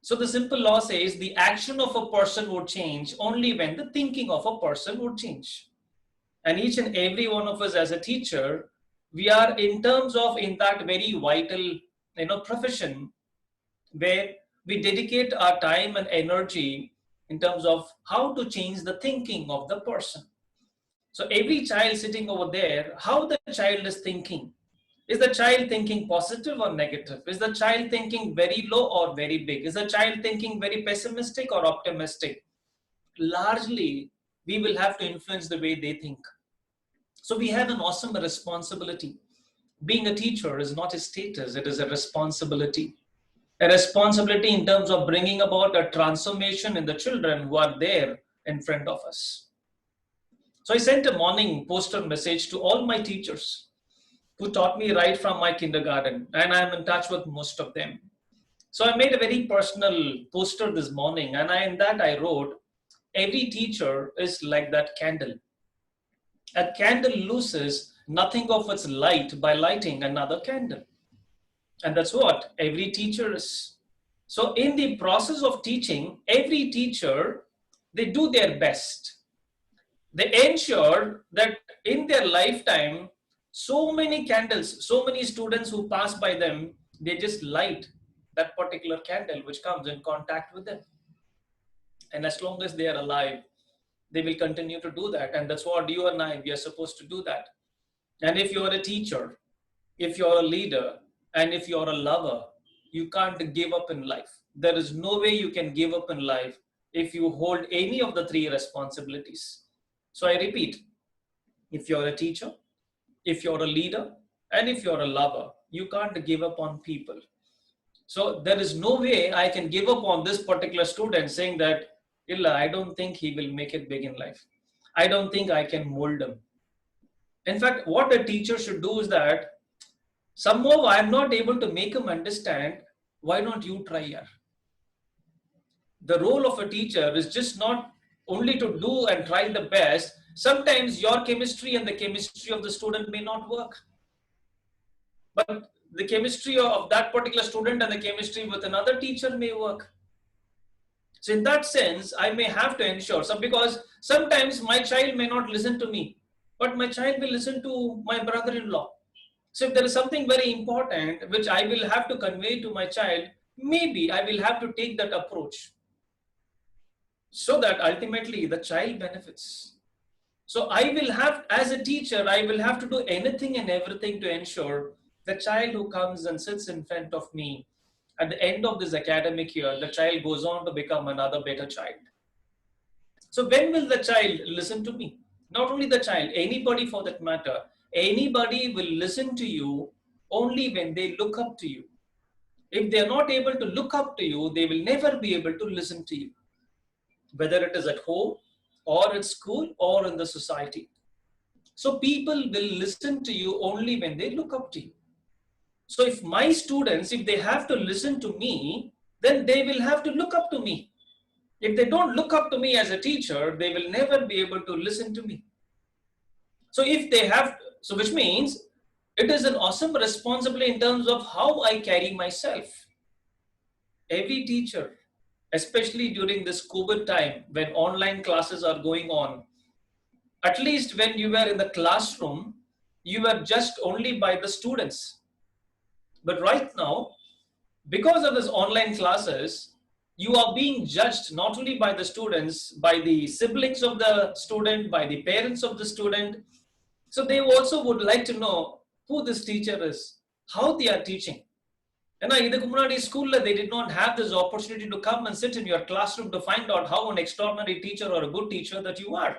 So the simple law says the action of a person would change only when the thinking of a person would change. And each and every one of us as a teacher, we are in terms of in that very vital, profession where we dedicate our time and energy in terms of how to change the thinking of the person. So every child sitting over there, how the child is thinking. Is the child thinking positive or negative? Is the child thinking very low or very big? Is the child thinking very pessimistic or optimistic? Largely, we will have to influence the way they think. So we have an awesome responsibility. Being a teacher is not a status, it is a responsibility. A responsibility in terms of bringing about a transformation in the children who are there in front of us. So I sent a morning poster message to all my teachers who taught me right from my kindergarten, and I'm in touch with most of them. So I made a very personal poster this morning, and in that I wrote, every teacher is like that candle. A candle loses nothing of its light by lighting another candle. And that's what every teacher is. So in the process of teaching, every teacher, they do their best. They ensure that in their lifetime, so many candles, so many students who pass by them, they just light that particular candle which comes in contact with them. And as long as they are alive, they will continue to do that. And that's what you and I, we are supposed to do that. And if you're a teacher, if you're a leader, and if you're a lover, you can't give up in life. There is no way you can give up in life if you hold any of the three responsibilities. So I repeat, if you're a teacher, if you're a leader, and if you're a lover, you can't give up on people. So there is no way I can give up on this particular student saying that, Illa, I don't think he will make it big in life. I don't think I can mold him. In fact, what a teacher should do is that somehow I'm not able to make him understand, why not you try here? The role of a teacher is just not only to do and try the best. Sometimes your chemistry and the chemistry of the student may not work. But the chemistry of that particular student and the chemistry with another teacher may work. So in that sense, I may have to ensure, because sometimes my child may not listen to me, but my child will listen to my brother-in-law. So if there is something very important which I will have to convey to my child, maybe I will have to take that approach so that ultimately the child benefits. So I will have, as a teacher, I will have to do anything and everything to ensure the child who comes and sits in front of me at the end of this academic year, the child goes on to become another better child. So when will the child listen to me? Not only the child, anybody for that matter. Anybody will listen to you only when they look up to you. If they are not able to look up to you, they will never be able to listen to you. Whether it is at home or at school or in the society. So people will listen to you only when they look up to you. So if my students, if they have to listen to me, then they will have to look up to me. If they don't look up to me as a teacher, they will never be able to listen to me. So if they have, so which means it is an awesome responsibility in terms of how I carry myself. Every teacher, especially during this COVID time when online classes are going on, at least when you were in the classroom, you were judged only by the students. But right now, because of this online classes, you are being judged not only by the students, by the siblings of the student, by the parents of the student. So they also would like to know who this teacher is, how they are teaching. And in the community school, they did not have this opportunity to come and sit in your classroom to find out how an extraordinary teacher or a good teacher that you are.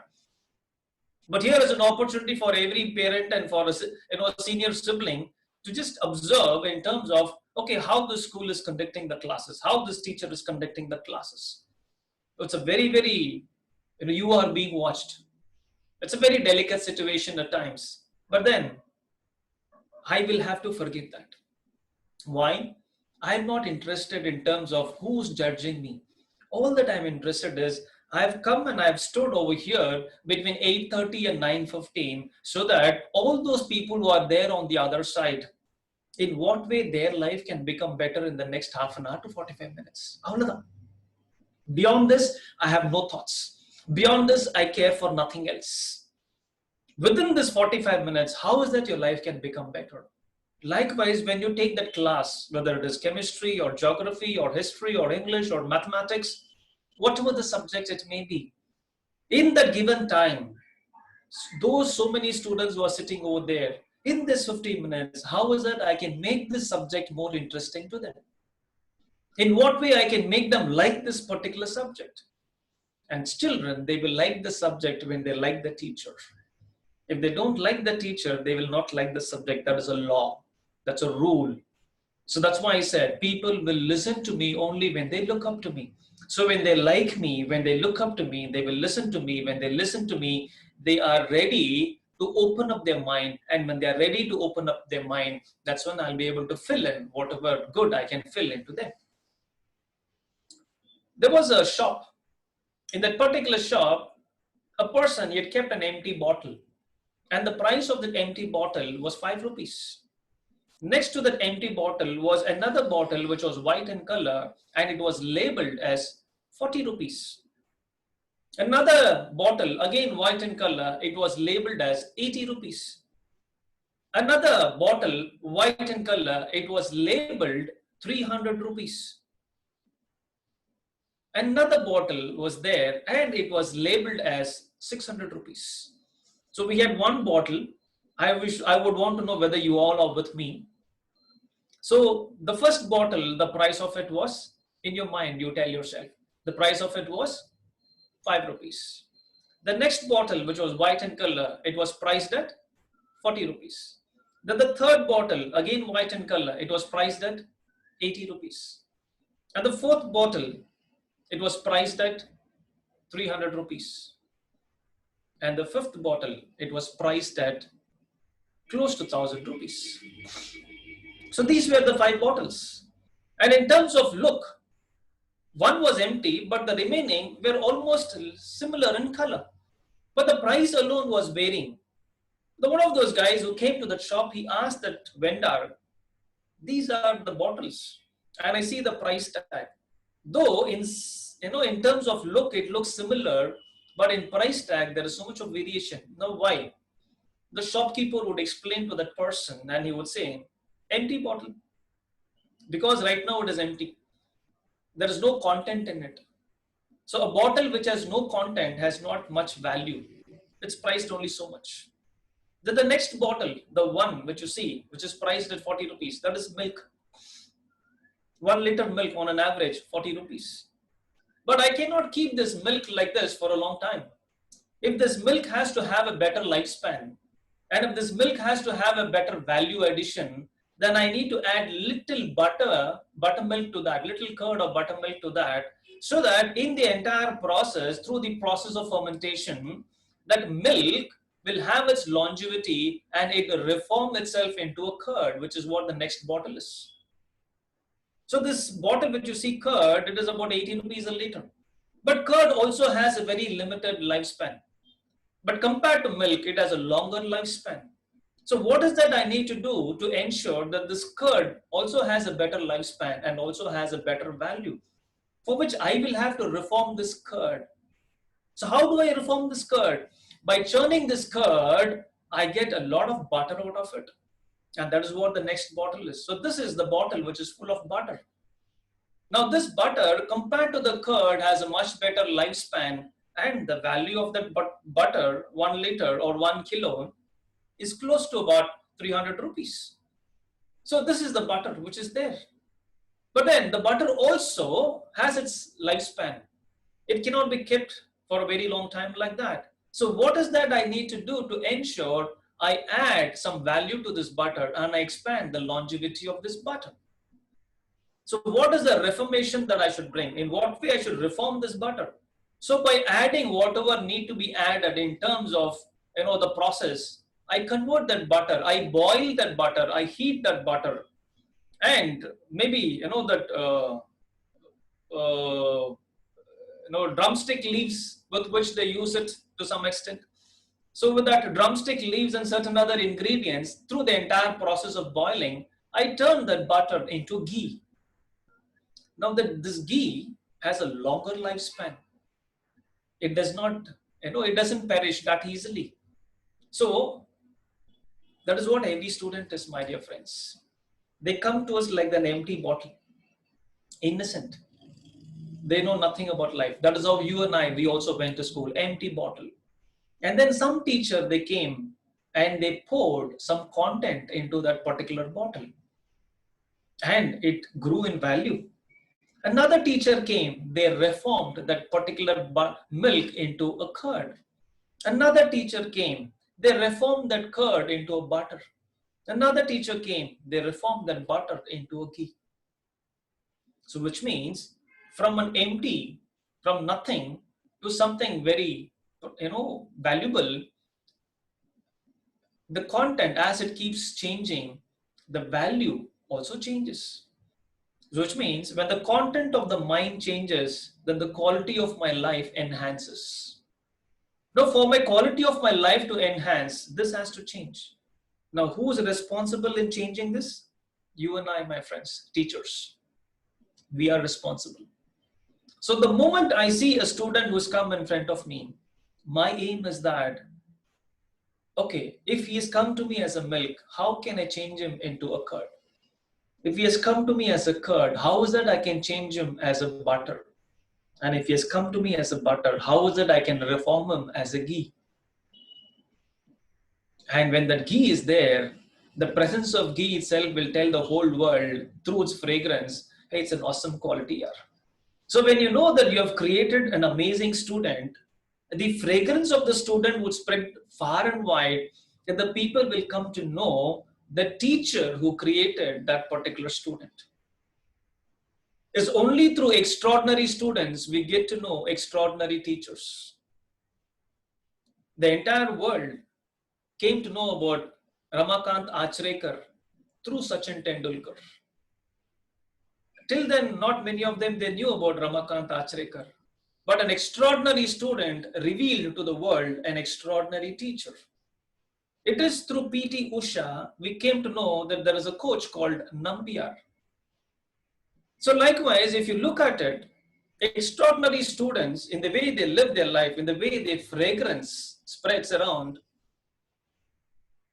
But here is an opportunity for every parent and for a senior sibling to just observe in terms of, okay, how the school is conducting the classes, how this teacher is conducting the classes. It's a very, very, you are being watched. It's a very delicate situation at times. But then I will have to forgive that. Why? I'm not interested in terms of who's judging me. All that I'm interested is I've come and I've stood over here between 8:30 and 9:15 so that all those people who are there on the other side, in what way their life can become better in the next half an hour to 45 minutes. Beyond this, I have no thoughts. Beyond this, I care for nothing else. Within this 45 minutes, how is that your life can become better? Likewise, when you take that class, whether it is chemistry or geography or history or English or mathematics, whatever the subject it may be, in that given time, those so many students who are sitting over there, in this 15 minutes, how is it I can make this subject more interesting to them? In what way I can make them like this particular subject? And children, they will like the subject when they like the teacher. If they don't like the teacher, they will not like the subject. That is a law. That's a rule. So that's why I said people will listen to me only when they look up to me. So when they like me, when they look up to me, they will listen to me. When they listen to me, they are ready to open up their mind. And when they are ready to open up their mind, that's when I'll be able to fill in whatever good I can fill into them. There was a shop. In that particular shop, a person, he had kept an empty bottle. And the price of that empty bottle was 5 rupees. Next to that empty bottle was another bottle which was white in color and it was labeled as 40 rupees. Another bottle, again white in color, it was labeled as 80 rupees. Another bottle, white in color, it was labeled 300 rupees. Another bottle was there and it was labeled as 600 rupees. So we had one bottle. I would want to know whether you all are with me. So the first bottle, the price of it was, in your mind, you tell yourself, the price of it was 5 rupees. The next bottle, which was white in color, it was priced at 40 rupees. Then the third bottle, again white in color, it was priced at 80 rupees. And the fourth bottle, it was priced at 300 rupees. And the fifth bottle, it was priced at close to 1,000 rupees. So these were the 5 bottles. And in terms of look, one was empty, but the remaining were almost similar in color. But the price alone was varying. One of those guys who came to the shop, he asked that vendor, these are the bottles. And I see the price tag. Though in terms of look, it looks similar, but in price tag, there is so much of variation. Now, why? The shopkeeper would explain to that person and he would say, empty bottle. Because right now it is empty. There is no content in it. So a bottle which has no content has not much value. It's priced only so much. Then the next bottle, the one which you see, which is priced at 40 rupees, that is milk. 1 liter milk on an average, 40 rupees. But I cannot keep this milk like this for a long time. If this milk has to have a better lifespan, and if this milk has to have a better value addition, then I need to add little buttermilk to that, little curd or buttermilk to that, so that in the entire process, through the process of fermentation, that milk will have its longevity and it will reform itself into a curd, which is what the next bottle is. So this bottle which you see curd, it is about 80 rupees a liter. But curd also has a very limited lifespan. But compared to milk, it has a longer lifespan. So what is that I need to do to ensure that this curd also has a better lifespan and also has a better value, for which I will have to reform this curd. So how do I reform this curd? By churning this curd, I get a lot of butter out of it. And that is what the next bottle is. So this is the bottle which is full of butter. Now this butter compared to the curd has a much better lifespan, and the value of that butter, 1 liter or 1 kilo, is close to about 300 rupees. So this is the butter which is there. But then the butter also has its lifespan. It cannot be kept for a very long time like that. So what is that I need to do to ensure I add some value to this butter and I expand the longevity of this butter? So what is the reformation that I should bring? In what way I should reform this butter? So by adding whatever need to be added in terms of the process, I convert that butter, I boil that butter, I heat that butter, and maybe drumstick leaves with which they use it to some extent. So with that drumstick leaves and certain other ingredients, through the entire process of boiling, I turn that butter into ghee. Now that this ghee has a longer lifespan. It does not, it doesn't perish that easily. So that is what every student is, my dear friends. They come to us like an empty bottle, innocent. They know nothing about life. That is how you and I, we also went to school, empty bottle. And then some teacher, they came and they poured some content into that particular bottle and it grew in value. Another teacher came, they reformed that particular milk into a curd. Another teacher came, they reformed that curd into a butter. Another teacher came, they reformed that butter into a ghee. So which means from an empty, from nothing to something very, valuable, the content as it keeps changing, the value also changes. Which means when the content of the mind changes, then the quality of my life enhances. Now, for my quality of my life to enhance, this has to change. Now, who is responsible in changing this? You and I, my friends, teachers. We are responsible. So the moment I see a student who's come in front of me, my aim is that, okay, if he has come to me as a milk, how can I change him into a curd? If he has come to me as a curd, how is that I can change him as a butter? And if he has come to me as a butter, how is it I can reform him as a ghee? And when that ghee is there, the presence of ghee itself will tell the whole world through its fragrance, hey, it's an awesome quality here. So when you know that you have created an amazing student, the fragrance of the student would spread far and wide, and the people will come to know the teacher who created that particular student. It's only through extraordinary students we get to know extraordinary teachers. The entire world came to know about Ramakant Achrekar through Sachin Tendulkar. Till then, not many of them, they knew about Ramakant Achrekar. But an extraordinary student revealed to the world an extraordinary teacher. It is through P.T. Usha we came to know that there is a coach called Nambiar. So likewise, if you look at it, extraordinary students, in the way they live their life, in the way their fragrance spreads around,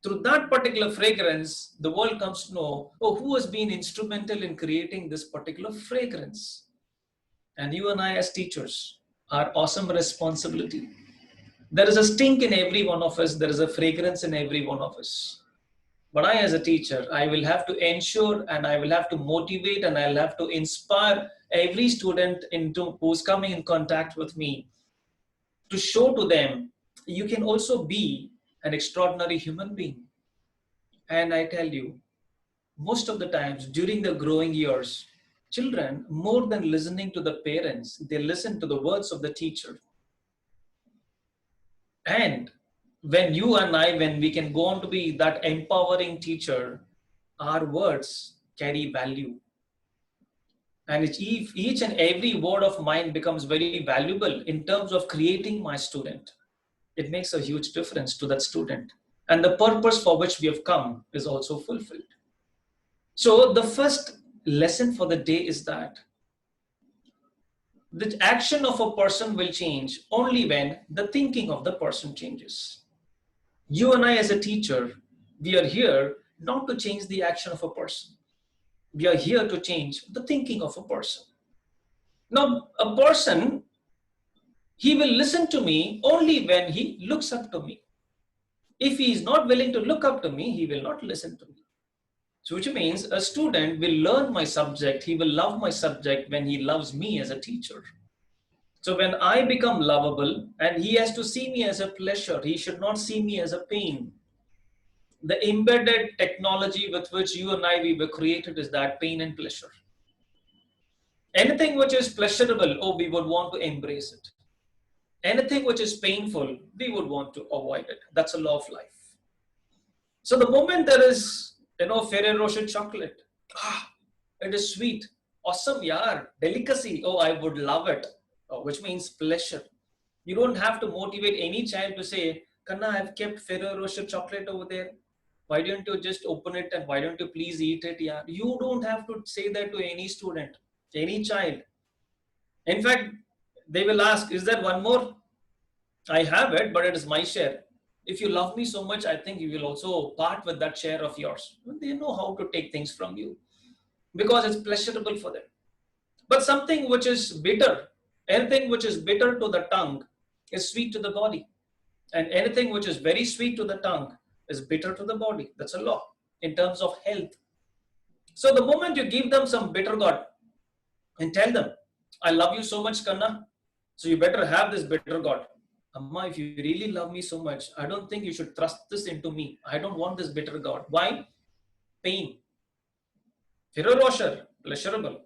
through that particular fragrance, the world comes to know, oh, who has been instrumental in creating this particular fragrance? And you and I as teachers, our awesome responsibility. There is a stink in every one of us. There is a fragrance in every one of us. But I, as a teacher, I will have to ensure and I will have to motivate and I'll have to inspire every student who's coming in contact with me to show to them, you can also be an extraordinary human being. And I tell you, most of the times during the growing years, children, more than listening to the parents, they listen to the words of the teacher. And when you and I, when we can go on to be that empowering teacher, our words carry value. And each and every word of mine becomes very valuable in terms of creating my student. It makes a huge difference to that student. And the purpose for which we have come is also fulfilled. So the first lesson for the day is that the action of a person will change only when the thinking of the person changes. You and I as a teacher, we are here not to change the action of a person. We are here to change the thinking of a person. Now, a person, he will listen to me only when he looks up to me. If he is not willing to look up to me, he will not listen to me. So which means a student will learn my subject, he will love my subject when he loves me as a teacher. So when I become lovable and he has to see me as a pleasure, he should not see me as a pain. The embedded technology with which you and I we were created is that pain and pleasure. Anything which is pleasurable, oh, we would want to embrace it. Anything which is painful, we would want to avoid it. That's a law of life. So the moment there is, Ferrero Rocher chocolate, it is sweet, awesome, yaar, delicacy, oh, I would love it, which means pleasure. You don't have to motivate any child to say, Kanna, I've kept Ferrero Rocher chocolate over there. Why don't you just open it and why don't you please eat it? Yeah, you don't have to say that to any student, any child. In fact, they will ask, is there one more? I have it, but it is my share. If you love me so much, I think you will also part with that share of yours. They know how to take things from you because it's pleasurable for them. But something which is bitter, anything which is bitter to the tongue is sweet to the body. And anything which is very sweet to the tongue is bitter to the body. That's a law in terms of health. So the moment you give them some bitter gourd and tell them, I love you so much, Kanna, so you better have this bitter gourd. Amma, if you really love me so much, I don't think you should thrust this into me. I don't want this bitter gourd. Why? Pain. Ferrorosher, pleasurable.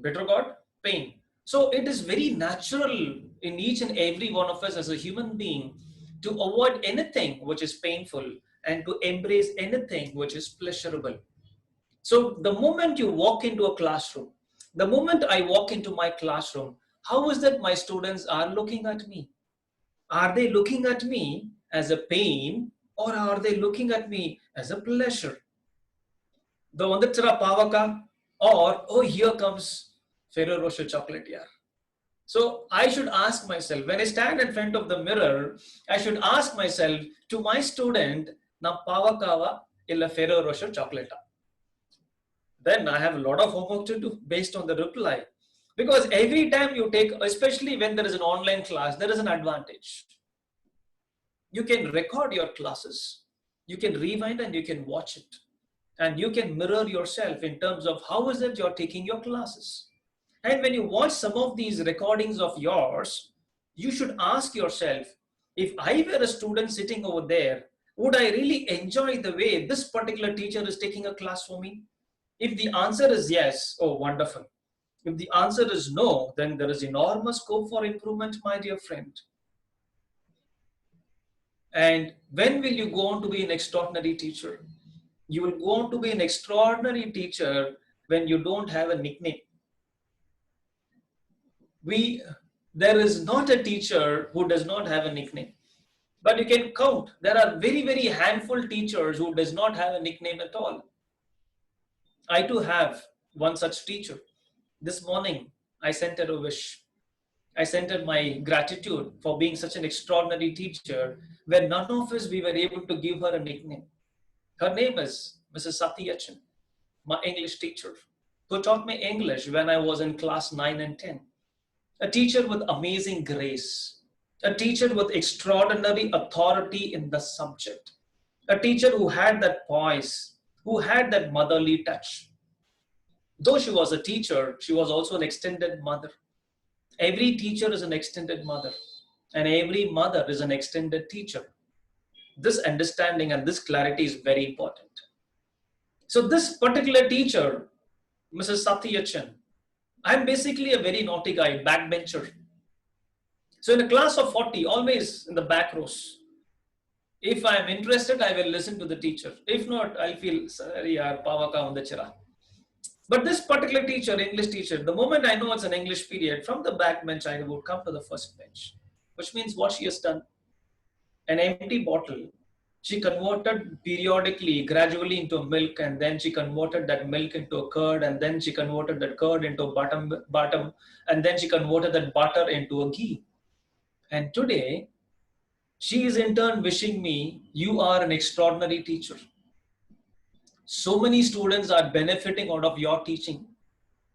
Bitter gourd, pain. So it is very natural in each and every one of us as a human being to avoid anything which is painful and to embrace anything which is pleasurable. So the moment you walk into a classroom, the moment I walk into my classroom, how is that my students are looking at me? Are they looking at me as a pain or are they looking at me as a pleasure? The Vandachara Pavaka or, oh, here comes Ferrero Rocher chocolate, yeah. So I should ask myself, when I stand in front of the mirror, I should ask myself to my student, na Pavakava illa Ferrero Rocher chocolate. Then I have a lot of homework to do based on the reply. Because every time you take, especially when there is an online class, there is an advantage. You can record your classes, you can rewind and you can watch it. And you can mirror yourself in terms of how is it you're taking your classes. And when you watch some of these recordings of yours, you should ask yourself, if I were a student sitting over there, would I really enjoy the way this particular teacher is taking a class for me? If the answer is yes, oh, wonderful. If the answer is no, then there is enormous scope for improvement, my dear friend. And when will you go on to be an extraordinary teacher? You will go on to be an extraordinary teacher when you don't have a nickname. There is not a teacher who does not have a nickname. But you can count. There are very, very handful teachers who does not have a nickname at all. I too have one such teacher. This morning, I sent her a wish. I sent her my gratitude for being such an extraordinary teacher where none of us we were able to give her a nickname. Her name is Mrs. Sathyamurthy, my English teacher, who taught me English when I was in class 9 and 10. A teacher with amazing grace, a teacher with extraordinary authority in the subject, a teacher who had that poise, who had that motherly touch. Though she was a teacher, she was also an extended mother. Every teacher is an extended mother, and every mother is an extended teacher. This understanding and this clarity is very important. So this particular teacher, Mrs. Satyachan, I'm basically a very naughty guy, backbencher. So in a class of 40, always in the back rows. If I'm interested, I will listen to the teacher. If not, I'll feel, sorry, pavaka undachara. But this particular teacher, English teacher, the moment I know it's an English period, from the back bench, I would come to the first bench, which means what she has done. An empty bottle, she converted periodically, gradually into milk, and then she converted that milk into a curd, and then she converted that curd into butter, and then she converted that butter into a ghee. And today, she is in turn wishing me, you are an extraordinary teacher. So many students are benefiting out of your teaching.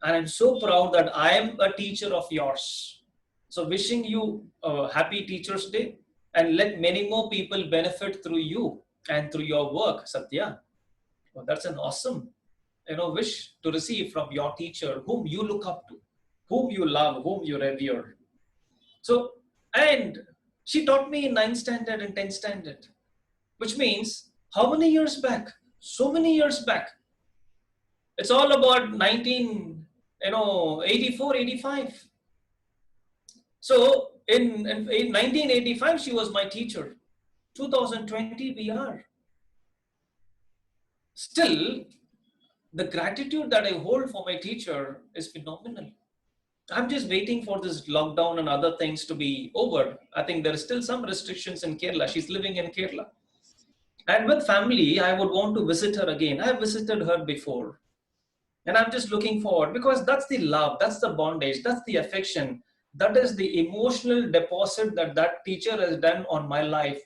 And I'm so proud that I am a teacher of yours. So wishing you a happy Teachers Day and let many more people benefit through you and through your work, Satya. Well, that's an awesome, wish to receive from your teacher, whom you look up to, whom you love, whom you revere. So, and she taught me in 9th standard and 10th standard, which means how many years back? So many years back. It's all about 1984, 85. So in 1985, she was my teacher. 2020, we are. Still, the gratitude that I hold for my teacher is phenomenal. I'm just waiting for this lockdown and other things to be over. I think there are still some restrictions in Kerala. She's living in Kerala. And with family, I would want to visit her again. I have visited her before. And I'm just looking forward because that's the love, that's the bondage, that's the affection, that is the emotional deposit that that teacher has done on my life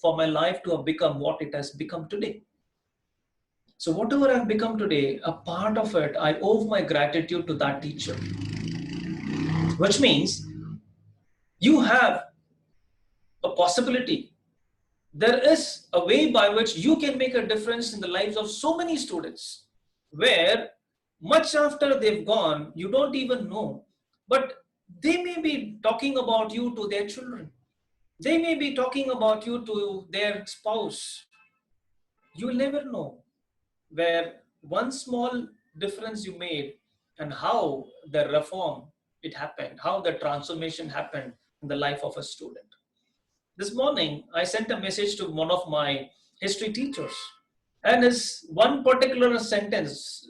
for my life to have become what it has become today. So, whatever I've become today, a part of it, I owe my gratitude to that teacher, which means you have a possibility. There is a way by which you can make a difference in the lives of so many students where much after they've gone, you don't even know. But they may be talking about you to their children. They may be talking about you to their spouse. You will never know where one small difference you made and how the reform it happened, how the transformation happened in the life of a student. This morning, I sent a message to one of my history teachers, and his one particular sentence,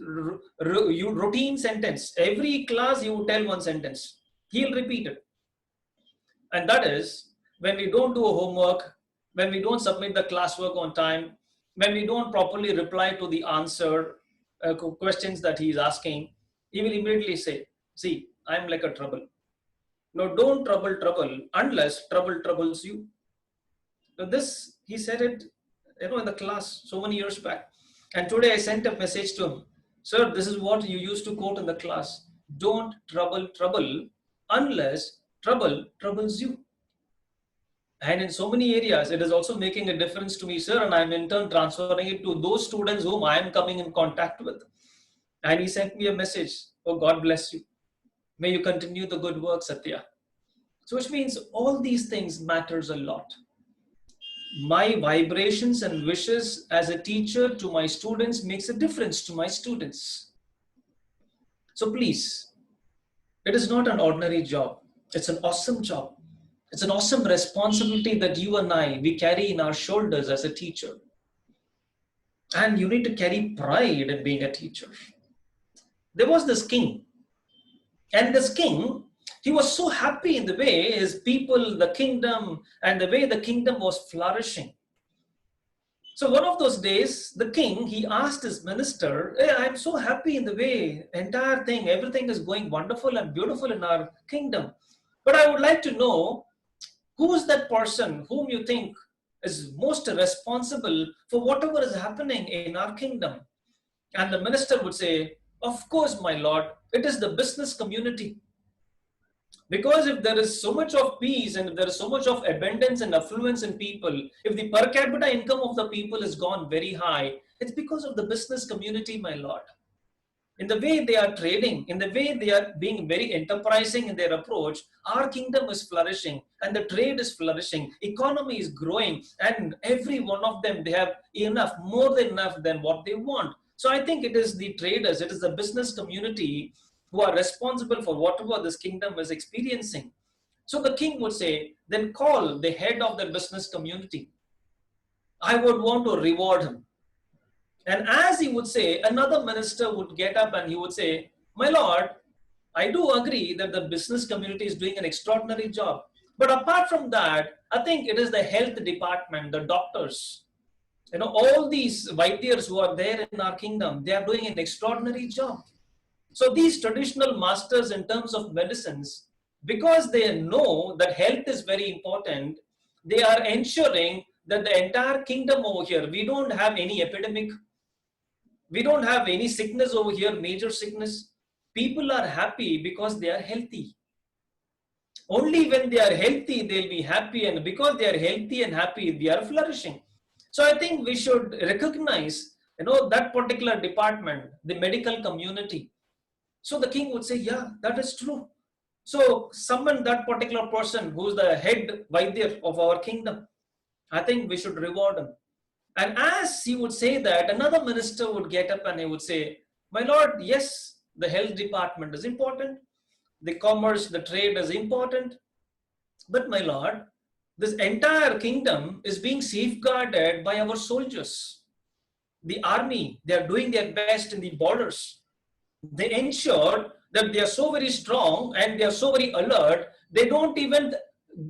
routine sentence, every class you tell one sentence, he'll repeat it. And that is when we don't do homework, when we don't submit the classwork on time, when we don't properly reply to the answer questions that he's asking, he will immediately say, see, I'm like a trouble. No, don't trouble unless trouble troubles you. So this, he said it, in the class so many years back. And today I sent a message to him. Sir, this is what you used to quote in the class. Don't trouble unless trouble troubles you. And in so many areas, it is also making a difference to me, sir, and I'm in turn transferring it to those students whom I am coming in contact with. And he sent me a message. Oh, God bless you. May you continue the good work, Satya. So which means all these things matters a lot. My vibrations and wishes as a teacher to my students makes a difference to my students. So please, it is not an ordinary job. It's an awesome job. It's an awesome responsibility that you and I, we carry in our shoulders as a teacher. And you need to carry pride in being a teacher. There was this king, and this king, he was so happy in the way his people, the kingdom, and the way the kingdom was flourishing. So one of those days, the king, he asked his minister, hey, I'm so happy in the way entire thing, everything is going wonderful and beautiful in our kingdom. But I would like to know, who is that person whom you think is most responsible for whatever is happening in our kingdom? And the minister would say, of course, my lord, it is the business community. Because if there is so much of peace and if there is so much of abundance and affluence in people, if the per capita income of the people has gone very high, it's because of the business community, my lord. In the way they are trading, in the way they are being very enterprising in their approach, our kingdom is flourishing and the trade is flourishing, economy is growing, and every one of them, they have enough, more than enough than what they want. So I think it is the traders, it is the business community who are responsible for whatever this kingdom is experiencing. So the king would say, then call the head of the business community. I would want to reward him. And as he would say, another minister would get up and he would say, my lord, I do agree that the business community is doing an extraordinary job. But apart from that, I think it is the health department, the doctors, all these vaidyas who are there in our kingdom, they are doing an extraordinary job. So these traditional masters in terms of medicines, because they know that health is very important, they are ensuring that the entire kingdom over here, we don't have any epidemic, we don't have any sickness over here, major sickness. People are happy because they are healthy. Only when they are healthy, they'll be happy. And because they are healthy and happy, they are flourishing. So I think we should recognize, that particular department, the medical community. So the king would say, yeah, that is true. So summon that particular person who's the head Vaidya of our kingdom. I think we should reward him. And as he would say that, another minister would get up and he would say, my lord, yes, the health department is important. The commerce, the trade is important. But my lord, this entire kingdom is being safeguarded by our soldiers. The army, they are doing their best in the borders. They ensure that they are so very strong and they are so very alert, they don't even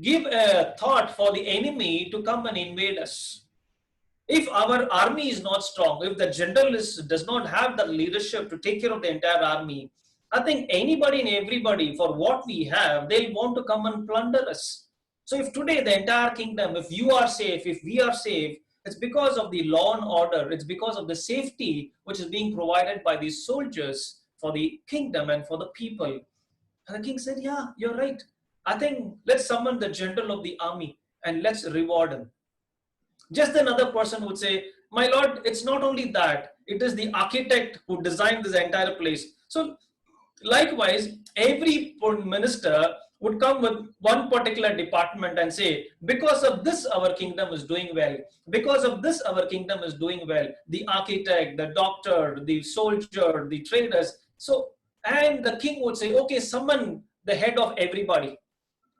give a thought for the enemy to come and invade us. If our army is not strong, if the general does not have the leadership to take care of the entire army, I think anybody and everybody, for what we have, they'll want to come and plunder us. So if today the entire kingdom, if you are safe, if we are safe, it's because of the law and order. It's because of the safety which is being provided by these soldiers for the kingdom and for the people. And the king said, yeah, you're right. I think let's summon the general of the army and let's reward him. Just another person would say, my lord, it's not only that, it is the architect who designed this entire place. So likewise, every minister would come with one particular department and say, because of this, our kingdom is doing well. Because of this, our kingdom is doing well. The architect, the doctor, the soldier, the traders. So, and the king would say, okay, summon the head of everybody.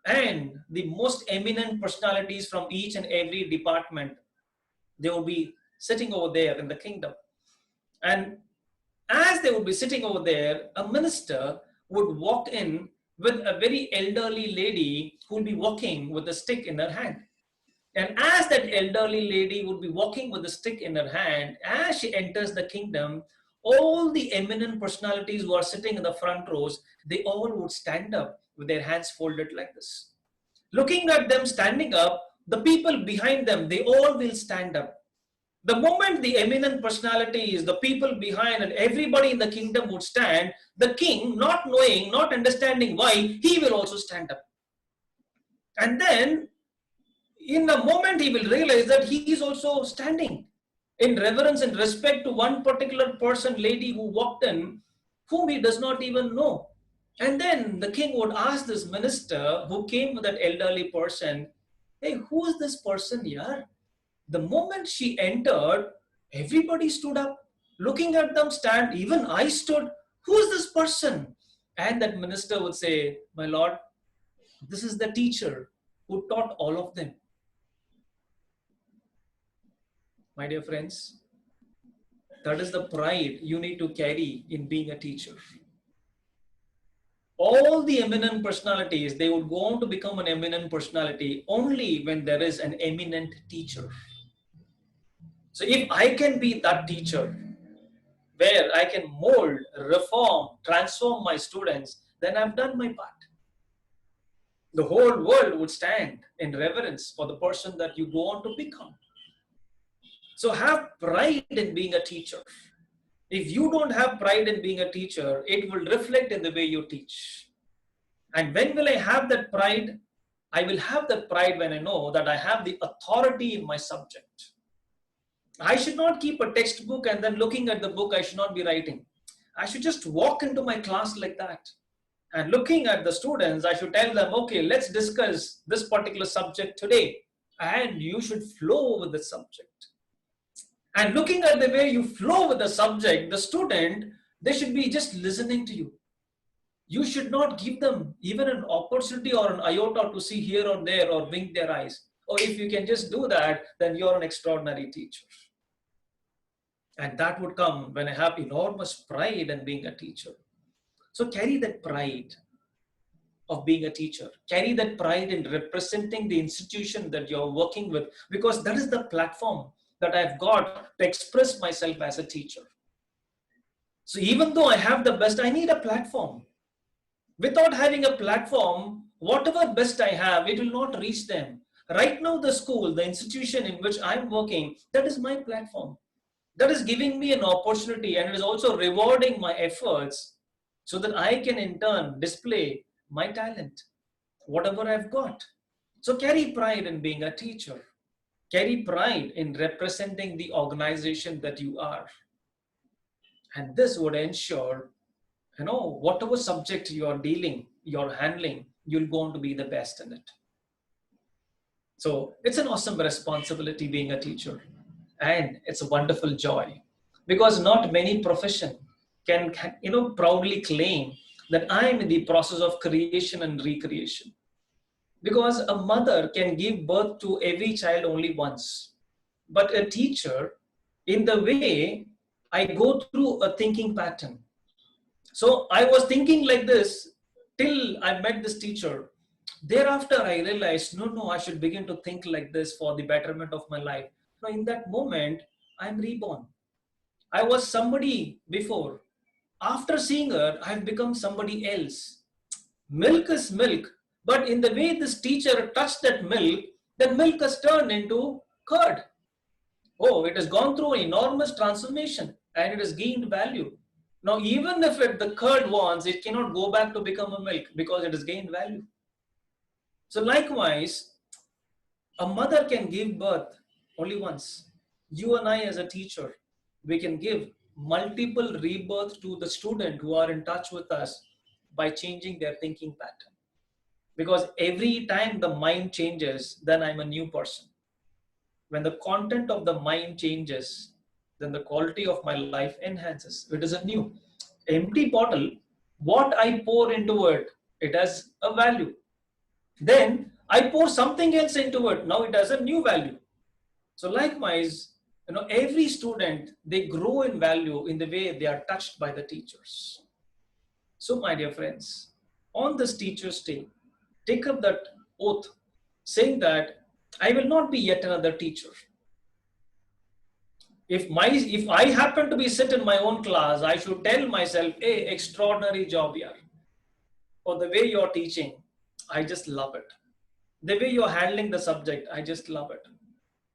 And the most eminent personalities from each and every department, they will be sitting over there in the kingdom. And as they would be sitting over there, a minister would walk in with a very elderly lady who would be walking with a stick in her hand. And as that elderly lady would be walking with a stick in her hand, as she enters the kingdom, all the eminent personalities who are sitting in the front rows, they all would stand up with their hands folded like this. Looking at them standing up, the people behind them, they all will stand up. The moment the eminent personalities, the people behind and everybody in the kingdom would stand, the king, not knowing, not understanding why, he will also stand up. And then, in a moment, he will realize that he is also standing in reverence and respect to one particular person, lady who walked in, whom he does not even know. And then the king would ask this minister who came with that elderly person, hey, who is this person here? The moment she entered, everybody stood up, looking at them stand. Even I stood. Who is this person? And that minister would say, my lord, this is the teacher who taught all of them. My dear friends, that is the pride you need to carry in being a teacher. All the eminent personalities, they would go on to become an eminent personality only when there is an eminent teacher. So if I can be that teacher where I can mold, reform, transform my students, then I've done my part. The whole world would stand in reverence for the person that you go on to become. So have pride in being a teacher. If you don't have pride in being a teacher, it will reflect in the way you teach. And when will I have that pride? I will have that pride when I know that I have the authority in my subject. I should not keep a textbook and then looking at the book, I should not be writing. I should just walk into my class like that. And looking at the students, I should tell them, okay, let's discuss this particular subject today. And you should flow with the subject. And looking at the way you flow with the subject, the student, they should be just listening to you. You should not give them even an opportunity or an iota to see here or there or wink their eyes. Or if you can just do that, then you're an extraordinary teacher. And that would come when I have enormous pride in being a teacher. So carry that pride of being a teacher. Carry that pride in representing the institution that you're working with, because that is the platform that I've got to express myself as a teacher. So even though I have the best, I need a platform. Without having a platform, whatever best I have, it will not reach them. Right now, the school, the institution in which I'm working, that is my platform. That is giving me an opportunity, and it is also rewarding my efforts so that I can in turn display my talent, whatever I've got. So carry pride in being a teacher. Carry pride in representing the organization that you are. And this would ensure, whatever subject you're dealing, you're handling, you'll go on to be the best in it. So it's an awesome responsibility being a teacher. And it's a wonderful joy, because not many profession can proudly claim that I'm in the process of creation and recreation. Because a mother can give birth to every child only once. But a teacher, in the way, I go through a thinking pattern. So I was thinking like this till I met this teacher. Thereafter, I realized, no, I should begin to think like this for the betterment of my life. Now, in that moment, I'm reborn. I was somebody before. After seeing her, I've become somebody else. Milk is milk, but in the way this teacher touched that milk has turned into curd. Oh, it has gone through an enormous transformation and it has gained value. Now, even if the curd wants, it cannot go back to become a milk because it has gained value. So, likewise, a mother can give birth only once. You and I, as a teacher, we can give multiple rebirth to the student who are in touch with us by changing their thinking pattern. Because every time the mind changes, then I'm a new person. When the content of the mind changes, then the quality of my life enhances. It is a new empty bottle. What I pour into it, it has a value. Then I pour something else into it. Now it has a new value. So likewise, every student, they grow in value in the way they are touched by the teachers. So my dear friends, on this Teacher's Day, take up that oath saying that I will not be yet another teacher. If I happen to be sit in my own class, I should tell myself, hey, extraordinary job here. Or the way you're teaching, I just love it. The way you're handling the subject, I just love it.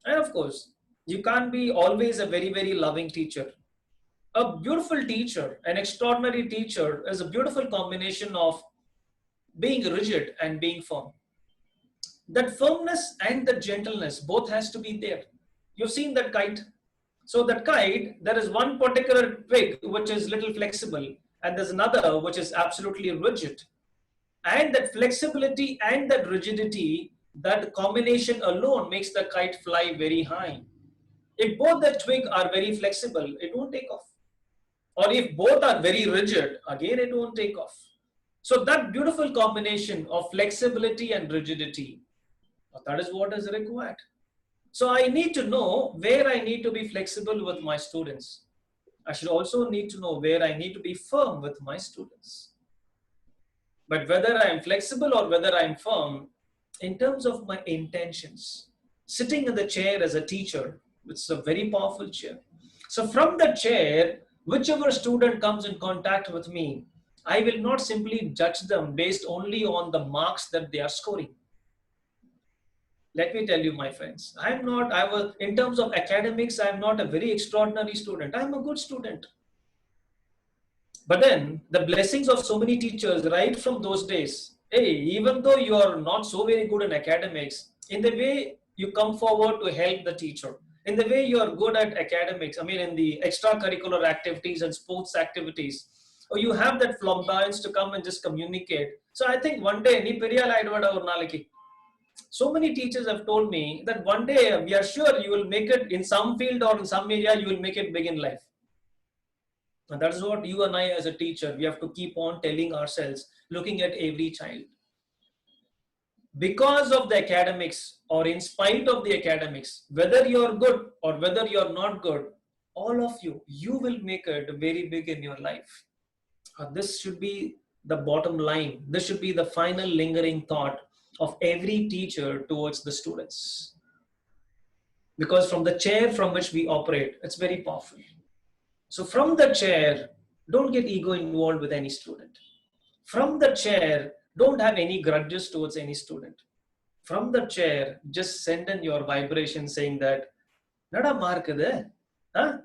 And of course, you can't be always a very, very loving teacher. A beautiful teacher, an extraordinary teacher, is a beautiful combination of being rigid and being firm. That firmness and the gentleness both has to be there. You've seen that kite. So that kite, there is one particular twig which is little flexible, and there's another which is absolutely rigid. And that flexibility and that rigidity, that combination alone makes the kite fly very high. If both the twig are very flexible, it won't take off. Or if both are very rigid, again it won't take off. So that beautiful combination of flexibility and rigidity, that is what is required. So I need to know where I need to be flexible with my students. I should also need to know where I need to be firm with my students. But whether I am flexible or whether I am firm, in terms of my intentions, sitting in the chair as a teacher, it's a very powerful chair. So from the chair, whichever student comes in contact with me, I will not simply judge them based only on the marks that they are scoring. Let me tell you, my friends, in terms of academics, I'm not a very extraordinary student. I'm a good student. But then the blessings of so many teachers right from those days, hey, even though you are not so very good in academics, in the way you come forward to help the teacher, in the way you are good at academics, in the extracurricular activities and sports activities, or you have that flamboyance to come and just communicate. So I think one day, so many teachers have told me that one day we are sure you will make it in some field or in some area, you will make it big in life. And that is what you and I as a teacher, we have to keep on telling ourselves, looking at every child. Because of the academics or in spite of the academics, whether you're good or whether you're not good, all of you will make it very big in your life. This should be the bottom line. This should be the final lingering thought of every teacher towards the students. Because from the chair from which we operate, it's very powerful. So from the chair, don't get ego involved with any student. From the chair, don't have any grudges towards any student. From the chair, just send in your vibration saying that, Nada markude, huh?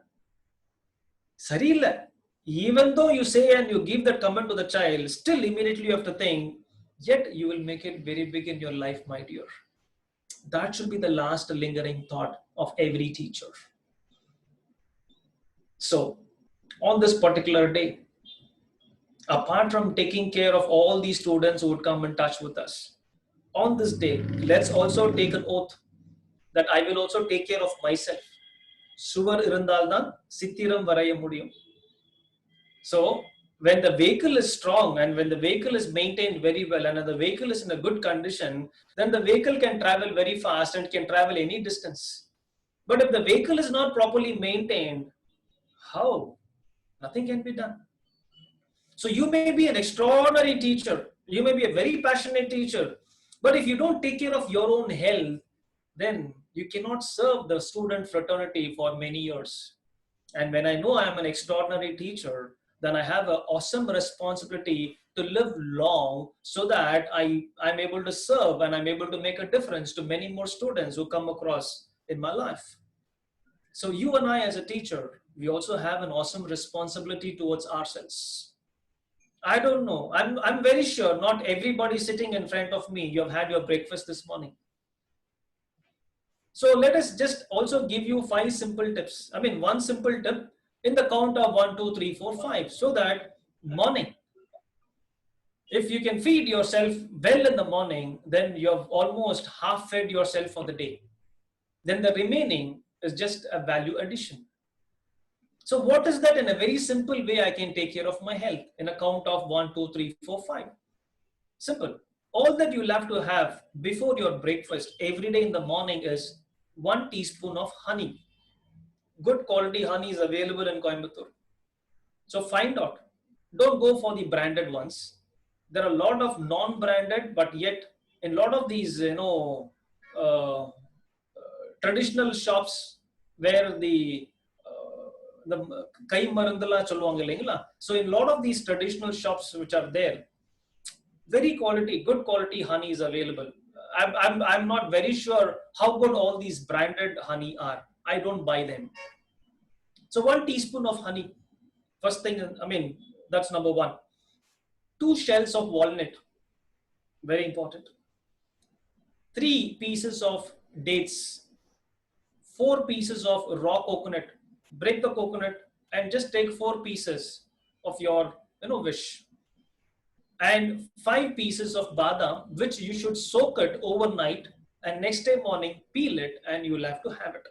Sarilla. Even though you say and you give that comment to the child, still immediately you have to think, yet you will make it very big in your life, my dear. That should be the last lingering thought of every teacher. So, on this particular day, apart from taking care of all these students who would come in touch with us, on this day, let's also take an oath that I will also take care of myself. Suvar irundaldan sithiram varaya mudiyum. So, when the vehicle is strong and when the vehicle is maintained very well and the vehicle is in a good condition, then the vehicle can travel very fast and can travel any distance. But if the vehicle is not properly maintained, how? Nothing can be done. So you may be an extraordinary teacher. You may be a very passionate teacher. But if you don't take care of your own health, then you cannot serve the student fraternity for many years. And when I know I am an extraordinary teacher, then I have an awesome responsibility to live long so that I'm able to serve and I'm able to make a difference to many more students who come across in my life. So you and I as a teacher, we also have an awesome responsibility towards ourselves. I don't know. I'm very sure not everybody sitting in front of me, you have had your breakfast this morning. So let us just also give you 5 simple tips. I mean, one simple tip in the count of 1, 2, 3, 4, 5. So that morning, if you can feed yourself well in the morning, then you have almost half fed yourself for the day. Then the remaining is just a value addition. So what is that in a very simple way I can take care of my health in a count of 1, 2, 3, 4, 5? Simple. All that you'll have to have before your breakfast every day in the morning is 1 teaspoon of honey. Good quality honey is available in Coimbatore. So find out. Don't go for the branded ones. There are a lot of non-branded, but yet in a lot of these, traditional shops where the kai marandala சொல்லுவாங்க இல்லைங்களா. So in a lot of these traditional shops which are there, very quality, good quality honey is available. I'm not very sure how good all these branded honey are. I don't buy them. So 1 teaspoon of honey. First thing, I mean, that's number 1. 2 shells of walnut. Very important. 3 pieces of dates. 4 pieces of raw coconut. Break the coconut and just take 4 pieces of your, wish. And 5 pieces of badam, which you should soak it overnight, and next day morning peel it and you will have to have it.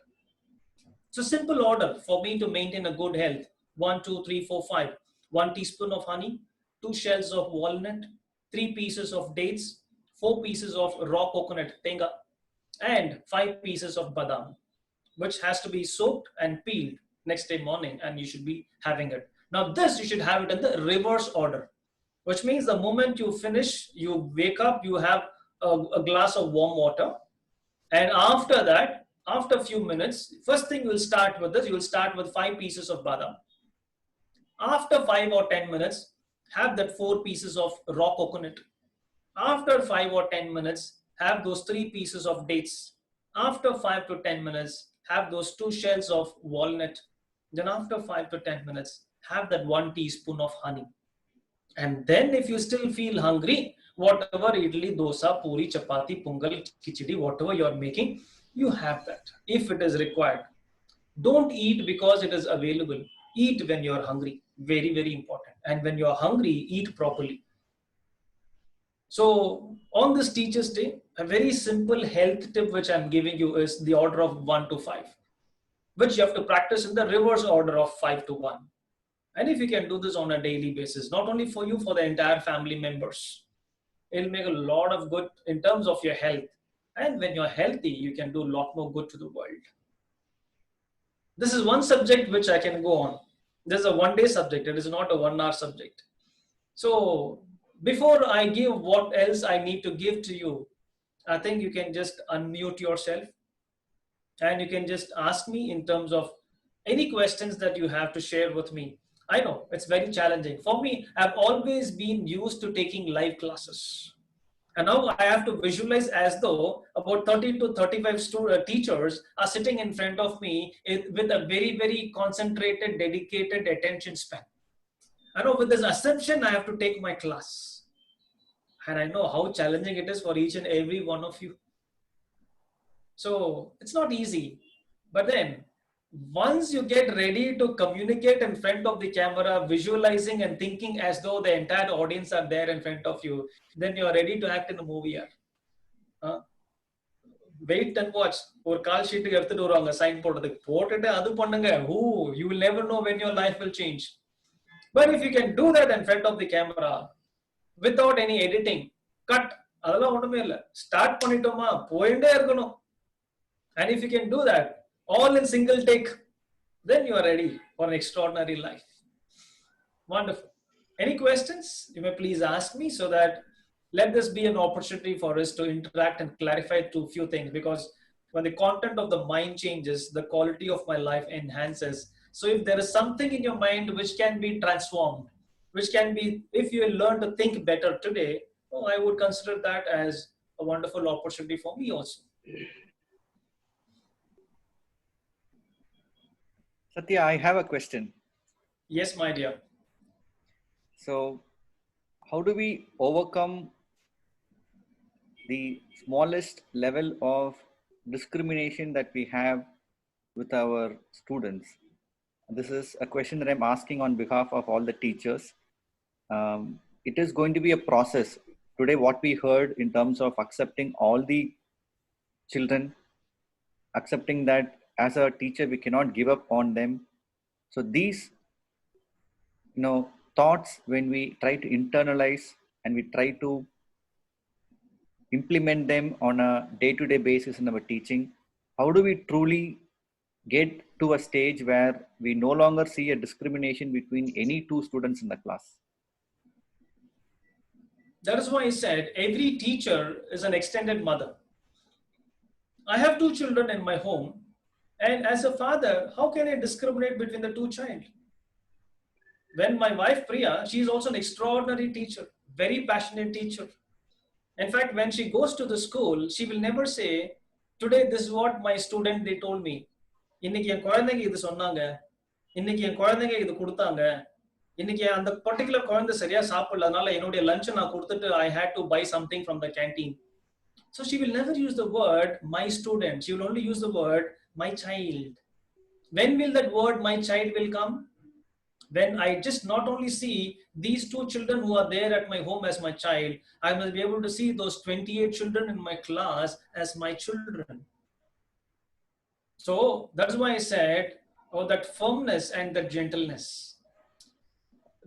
So simple order for me to maintain a good health. 1, 2, 3, 4, 5. 1 teaspoon of honey, 2 shells of walnut, 3 pieces of dates, 4 pieces of raw coconut, tenga, and 5 pieces of badam, which has to be soaked and peeled next day morning, and you should be having it. Now this, you should have it in the reverse order, which means the moment you finish, you wake up, you have a glass of warm water. And after that, after a few minutes, first thing you will start with this, you will start with 5 pieces of badam. After 5 or 10 minutes, have that 4 pieces of raw coconut. After 5 or 10 minutes, have those 3 pieces of dates. After 5 to 10 minutes, have those 2 shells of walnut. Then after 5 to 10 minutes, have that 1 teaspoon of honey. And then if you still feel hungry, whatever idli, dosa, puri, chapati, pungal, khichdi, whatever you are making, you have that if it is required. Don't eat because it is available. Eat when you are hungry. Very, very important. And when you are hungry, eat properly. So on this Teachers Day, a very simple health tip which I'm giving you is the order of 1 to 5, which you have to practice in the reverse order of 5 to 1. And if you can do this on a daily basis, not only for you, for the entire family members, it'll make a lot of good in terms of your health. And when you're healthy, you can do a lot more good to the world. This is one subject which I can go on. This is a 1-day subject. It is not a 1-hour subject. So before I give what else I need to give to you, I think you can just unmute yourself and you can just ask me in terms of any questions that you have to share with me. I know it's very challenging. For me, I've always been used to taking live classes. And now I have to visualize as though about 30 to 35 teachers are sitting in front of me with a very, very concentrated, dedicated attention span. I know with this assumption, I have to take my class. And I know how challenging it is for each and every one of you. So it's not easy. But then once you get ready to communicate in front of the camera, visualizing and thinking as though the entire audience are there in front of you, then you are ready to act in a movie. Wait and watch. ஒரு கால் ஷீட்டுக்கு எடுத்துட்டு வருவாங்க sign போடுறதுக்கு, போட்டுட்டு அது பண்ணுங்க. You will never know when your life will change. But if you can do that in front of the camera without any editing, cut, அதெல்லாம் ஒண்ணுமே இல்லை, ஸ்டார்ட் பண்ணிட்டோமா போயிட்டே இருக்கணும். And if you can do that all in single take, then you are ready for an extraordinary life. Wonderful. Any questions? You may please ask me, so that let this be an opportunity for us to interact and clarify to few things, because When the content of the mind changes, the quality of my life enhances. So if there is something in your mind which can be transformed, which can be, if you learn to think better today, oh, I would consider that as a wonderful opportunity for me also. Satya, I have a question. Yes, my dear. So, how do we overcome the smallest level of discrimination that we have with our students? This is a question that I'm asking on behalf of all the teachers. It is going to be a process. Today, what we heard in terms of accepting all the children, accepting that as a teacher we cannot give up on them. So these, thoughts, when we try to internalize and we try to implement them on a day-to-day basis in our teaching, how do we truly get to a stage where we no longer see a discrimination between any two students in the class? That is why I said every teacher is an extended mother. I have two children in my home, and as a father, how can I discriminate between the two child? When my wife Priya, she is also an extraordinary teacher, very passionate teacher. In fact, when she goes to the school, she will never say, "Today, this is what my student they told me. இன்னைக்கு என் குழந்தைங்க இது சொன்னாங்க. இன்னைக்கு என் குழந்தைங்க இது கொடுத்தாங்க. இன்னைக்கு அந்த பர்టిక్యులர் குழந்தை சரியா சாப்பிடல, அதனால என்னுடைய லஞ்ச் நான் கொடுத்துட்டு I had to buy something from the canteen." So she will never use the word my student. She will only use the word my child. When will that word my child will come? When I just not only see these two children who are there at my home as my child, I must be able to see those 28 children in my class as my children. So that's why I said, oh, that firmness and that gentleness,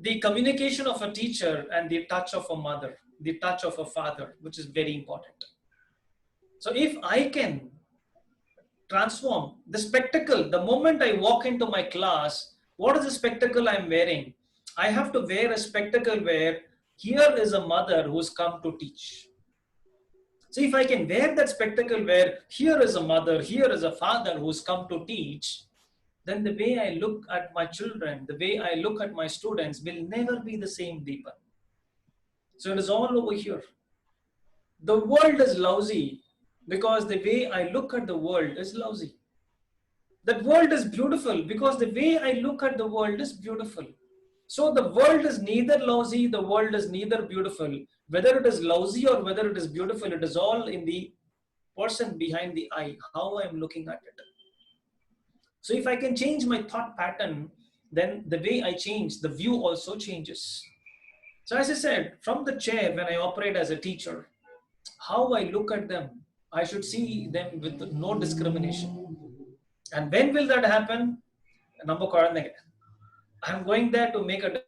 the communication of a teacher and the touch of a mother, the touch of a father, which is very important. So if I can transform the spectacle, the moment I walk into my class, what is the spectacle I'm wearing? I have to wear a spectacle where here is a mother who's come to teach. So if I can wear that spectacle where here is a mother, here is a father who's come to teach, then the way I look at my children, the way I look at my students will never be the same, Deepa. So it is all over here. The world is lousy because the way I look at the world is lousy. That world is beautiful because the way I look at the world is beautiful. So the world is neither lousy, the world is neither beautiful. Whether it is lousy or whether it is beautiful, it is all in the person behind the eye, how I am looking at it. So if I can change my thought pattern, then the way I change, the view also changes. So as I said, from the chair, when I operate as a teacher, how I look at them, I should see them with no discrimination. And when will that happen? I'm going there to make a